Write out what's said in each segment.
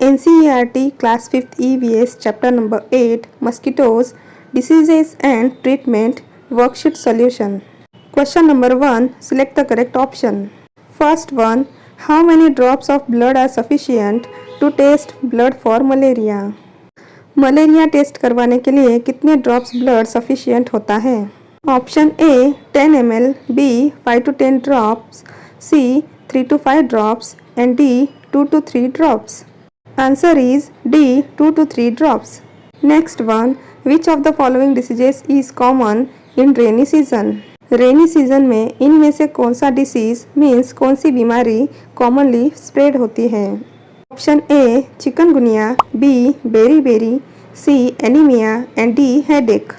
NCERT Class 5th EVS Chapter Number 8 Mosquitoes, Diseases and Treatment Worksheet Solution. Question number 1. Select the correct option. First one. How many drops of blood are sufficient to test blood for malaria? Malaria test करवाने के लिए कितने drops blood sufficient होता है? Option A 10 ml, B 5 to 10 drops, C 3 to 5 drops and D 2 to 3 drops. Answer is D 2 to 3 drops. Next one. Which of the following diseases is common in rainy season? Rainy season में इनमें से कौन सा disease means कौन सी बीमारी commonly spread होती है? Option A chikungunya, B berry, C anaemia and D headache.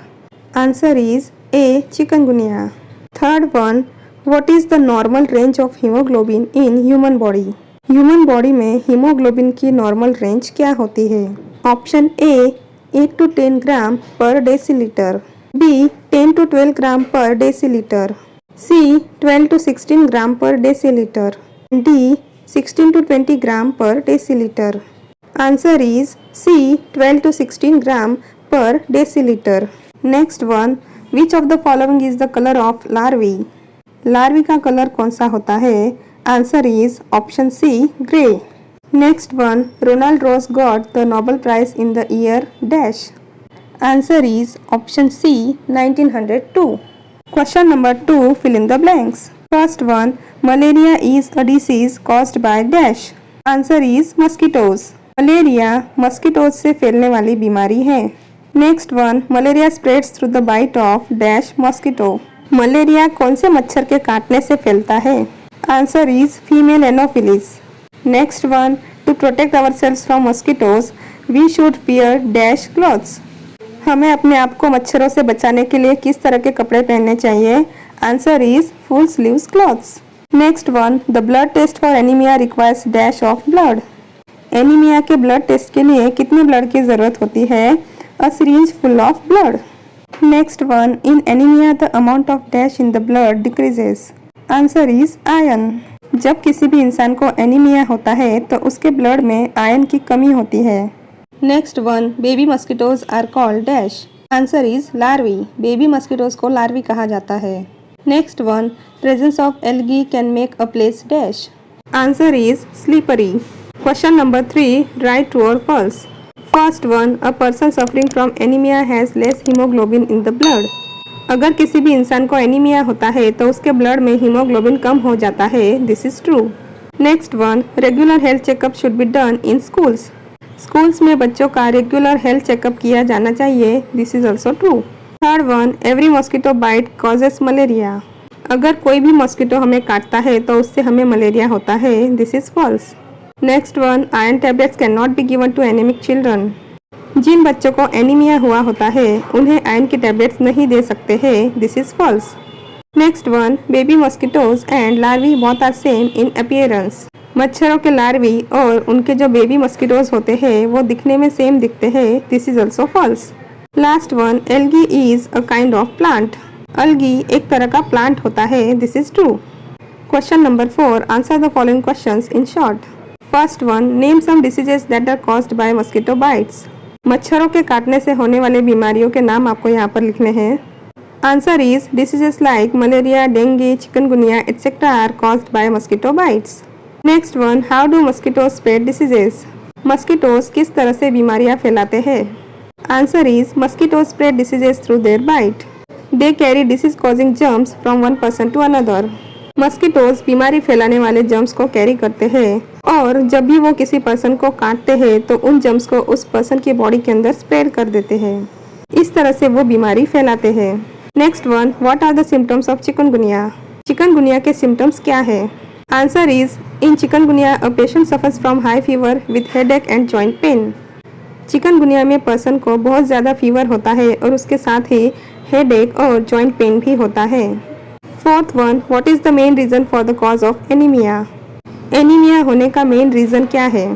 Answer is A chikungunya. Third one. What is the normal range of haemoglobin in human body? Human body में haemoglobin की normal range क्या होती है? Option A 8 to 10 gram per decilitre, B 10 to 12 gram per decilitre, C 12 to 16 gram per decilitre, D 16 to 20 gram per decilitre. Answer is C 12 to 16 gram per decilitre. Next one. Which of the following is the colour of larvae? Larvae का colour कौन सा होता है? Answer is option C, grey. Next one. Ronald Ross got the Nobel Prize in the year dash. Answer is option C, 1902. Question number 2. Fill in the blanks. First one. Malaria is a disease caused by dash. Answer is mosquitoes. Malaria mosquitoes से फैलने वाली बीमारी है. Next one. Malaria spreads through the bite of dash mosquito. Malaria कौन से मच्छर के काटने से फैलता है? Answer is female anopheles. Next one. To protect ourselves from mosquitoes, we should wear dash clothes. हमें अपने आप को मच्छरों से बचाने के लिए किस तरह के कपड़े पहनने चाहिए? Answer is full sleeves clothes. Next one. The blood test for anemia requires dash of blood. Anaemia के ब्लड टेस्ट के लिए कितने ब्लड की जरूरत होती है? A syringe full of blood. Next one. In anemia, the amount of dash in the blood decreases. Answer is ion. जब किसी भी इंसान को एनीमिया होता है तो उसके ब्लड में आयन की कमी होती है. Next one. Baby mosquitoes are called dash. Answer is larvae. Baby mosquitoes को लार्वी कहा जाता है. Next one. Presence of algae can make a place dash. Answer is slippery. Question number 3. Right true और false. First one. A person suffering from anaemia has less haemoglobin in the blood. अगर किसी भी इंसान को anaemia होता है तो उसके ब्लड में हीमोग्लोबिन कम हो जाता है. This is true. Next one. Regular health checkup should be done in schools. Schools में बच्चों का रेगुलर हेल्थ चेकअप किया जाना चाहिए. This is also true. Third one. Every mosquito bite causes malaria. अगर कोई भी मॉस्किटो हमें काटता है तो उससे हमें मलेरिया होता है. This is false. Next one. Iron tablets can not be given to anaemic children. जिन बच्चों को एनीमिया हुआ होता है उन्हें आयरन की टैबलेट्स नहीं दे सकते हैं. This is false. Next one. Baby mosquitoes and larvae both are same in appearance. मच्छरों के लार्वी और उनके जो बेबी मॉस्किटोज होते हैं वो दिखने में सेम दिखते हैं. This is also false. Last one. Algae is a kind of plant. Algae एक तरह का प्लांट होता है. This is true. Question number 4. Answer the following questions in short. First one. Name some diseases that are caused by mosquito bites. मच्छरों के काटने से होने वाले बीमारियों के नाम आपको यहाँ पर लिखने हैं. Answer is diseases like malaria, dengue, chikungunya etcetera are caused by mosquito bites. Next one. How do mosquitoes spread diseases. Mosquitoes किस तरह से बीमारियाँ फैलाते हैं? Answer is mosquitoes spread diseases through their bite. They carry disease causing germs from one person to another. Mosquitoes बीमारी फैलाने वाले germs को कैरी करते हैं और जब भी वो किसी पर्सन को काटते हैं तो उन जर्म्स को उस पर्सन की बॉडी के अंदर स्प्रेड कर देते हैं. इस तरह से वो बीमारी फैलाते हैं. Next one. What are the symptoms of chikungunya. Chikungunya के सिम्टम्स क्या है? Answer is in chikungunya a patient suffers from high fever with headache and joint pain. Chikungunya में पर्सन को बहुत ज़्यादा फीवर होता है और उसके साथ ही हेडेक और जॉइंट पेन भी होता है. Fourth one. What is the main reason for the cause of anaemia. Anaemia होने का मेन रीजन क्या है?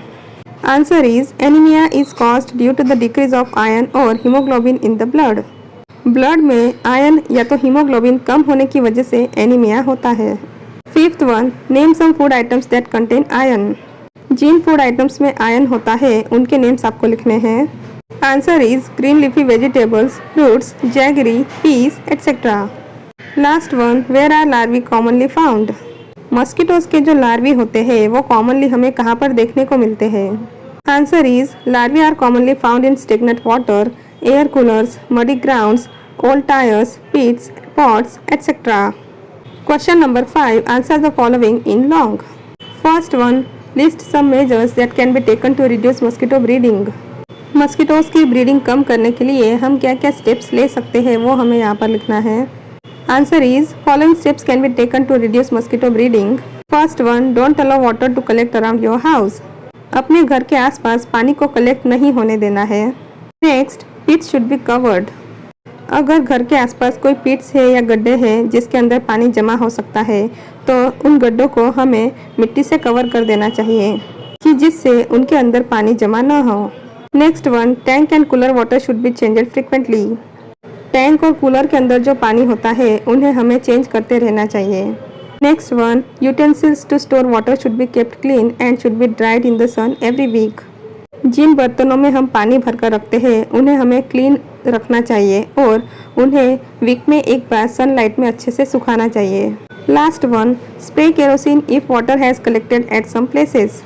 Answer is anaemia is caused due to the decrease of iron और haemoglobin in the blood. Blood में iron या तो haemoglobin कम होने की वजह से एनीमिया होता है. Fifth one. Name some food items that contain iron. जिन फूड आइटम्स में आयरन होता है उनके नेम्स आपको लिखने हैं। Answer is green leafy vegetables, fruits, jaggery, peas etcetera. Last one, where are larvae commonly found? Mosquitoes के जो लार्वी होते हैं वो कॉमनली हमें कहाँ पर देखने को मिलते हैं? Answer is larvae are commonly found in stagnant water, air coolers, muddy grounds, old tyres, pits, pots etcetera. Question number 5, answer the following in long. First one, list some measures that can be taken to reduce mosquito breeding. Mosquitoes की breeding कम करने के लिए हम क्या क्या steps ले सकते हैं वो हमें यहाँ पर लिखना है। Answer is following steps can be taken to reduce mosquito breeding. First one, don't allow water to collect around your house. अपने घर के आसपास पानी को कलेक्ट नहीं होने देना है। Next, pits should be covered. अगर घर के आसपास कोई पिट्स है या गड्ढे हैं जिसके अंदर पानी जमा हो सकता है तो उन गड्ढों को हमें मिट्टी से कवर कर देना चाहिए कि जिससे उनके अंदर पानी जमा न हो। Next one, tank and cooler water should be changed frequently. Tank और कूलर के अंदर जो पानी होता है उन्हें हमें चेंज करते रहना चाहिए। Next one, utensils to store water should be kept clean and should be dried in the sun every week. जिन बर्तनों में हम पानी भरकर रखते हैं उन्हें हमें क्लीन रखना चाहिए और उन्हें वीक में एक बार सनलाइट में अच्छे से सुखाना चाहिए। Last one, spray kerosene if water has collected at some places.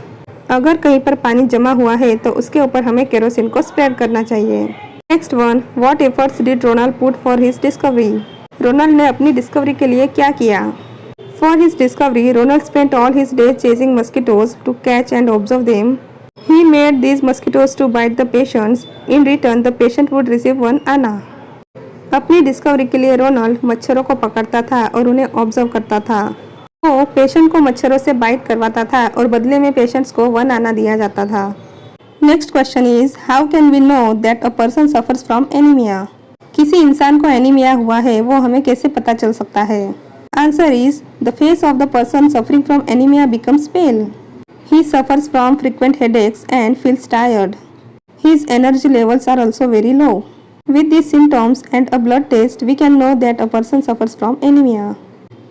अगर कहीं पर पानी जमा हुआ है तो उसके ऊपर हमें केरोसिन को स्प्रेड करना चाहिए। Next one, what efforts did Ronald put for his discovery. Ronald ने अपनी डिस्कवरी के लिए क्या किया? For his discovery, Ronald spent all his days chasing mosquitoes to catch and observe them. He made these mosquitoes to bite the patients. In return, the patient would receive 1 anna. अपनी discovery के लिए Ronald मच्छरों को पकड़ता था और उन्हें observe करता था। वो पेशेंट को मच्छरों से बाइट करवाता था और बदले में पेशेंट्स को 1 आना दिया जाता था। Next question is, how can we know that a person suffers from anaemia. किसी इंसान को एनीमिया हुआ है वो हमें कैसे पता चल सकता है? Answer is, the face of the person suffering from anaemia becomes pale. He suffers from frequent headaches and feels tired. His energy levels are also very low. With these symptoms and a blood test, we can know that a person suffers from anemia.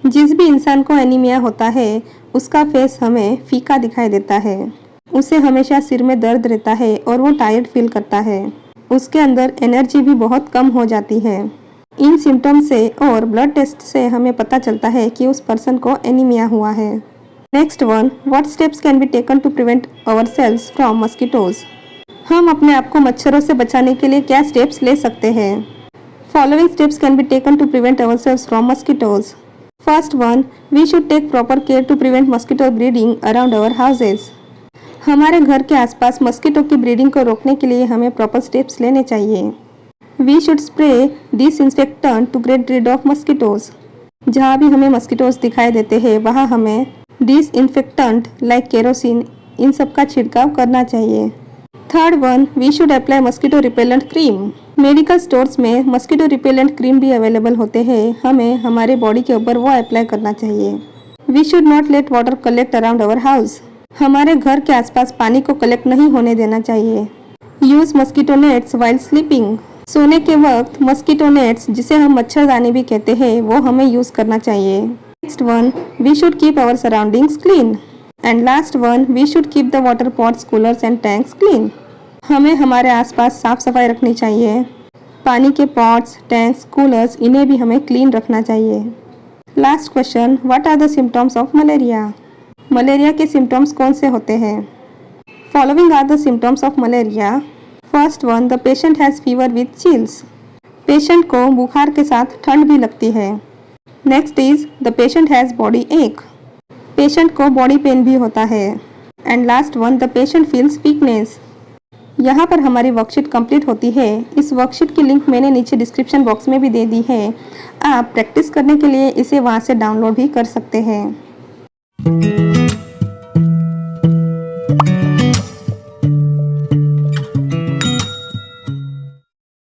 जिस भी इंसान को anaemia होता है उसका face हमें फीका दिखाई देता है, उसे हमेशा सिर में दर्द रहता है और वो टायर्ड फील करता है, उसके अंदर एनर्जी भी बहुत कम हो जाती है। इन सिम्टम्स से और ब्लड टेस्ट से हमें पता चलता है कि उस पर्सन को एनीमिया हुआ है। Next one, what steps can be taken to prevent ourselves from mosquitoes. हम अपने आप को मच्छरों से बचाने के लिए क्या स्टेप्स ले सकते हैं? Following steps can be taken to prevent ourselves from mosquitoes. First one, we should take proper care to prevent mosquito breeding around our houses. हमारे घर के आसपास मस्किटो की ब्रीडिंग को रोकने के लिए हमें प्रॉपर स्टेप्स लेने चाहिए। We should spray disinfectant to get rid of mosquitoes. जहाँ भी हमें मस्किटोज दिखाई देते हैं वहाँ हमें डिसइंफेक्टेंट लाइक केरोसिन इन सब का छिड़काव करना चाहिए। Third one, we should apply mosquito repellent cream. Medical stores में मस्किटो रिपेलेंट क्रीम भी अवेलेबल होते हैं, हमें हमारे बॉडी के ऊपर वो अप्लाई करना चाहिए। We should not let water collect around our house. हमारे घर के आसपास पानी को कलेक्ट नहीं होने देना चाहिए। Use mosquito nets while sleeping. सोने के वक्त मस्किटो नेट्स, जिसे हम मच्छरदानी भी कहते हैं, वो हमें यूज करना चाहिए। Next one, we should keep our surroundings clean. And last one, we should keep the water pots, coolers and tanks clean. हमें हमारे आसपास साफ सफाई रखनी चाहिए। पानी के पॉट्स, टैंक्स, कूलर्स, इन्हें भी हमें क्लीन रखना चाहिए। Last question, what are the symptoms of malaria. Malaria के सिम्टम्स कौन से होते हैं? Following are the symptoms of malaria. First one, the patient has fever with chills. Patient को बुखार के साथ ठंड भी लगती है। Next is the patient has body ache. Patient को बॉडी पेन भी होता है। And last one, the patient feels weakness. यहाँ पर हमारी वर्कशीट कंप्लीट होती है। इस वर्कशीट की लिंक मैंने नीचे डिस्क्रिप्शन बॉक्स में भी दे दी है। आप प्रैक्टिस करने के लिए इसे वहाँ से डाउनलोड भी कर सकते हैं।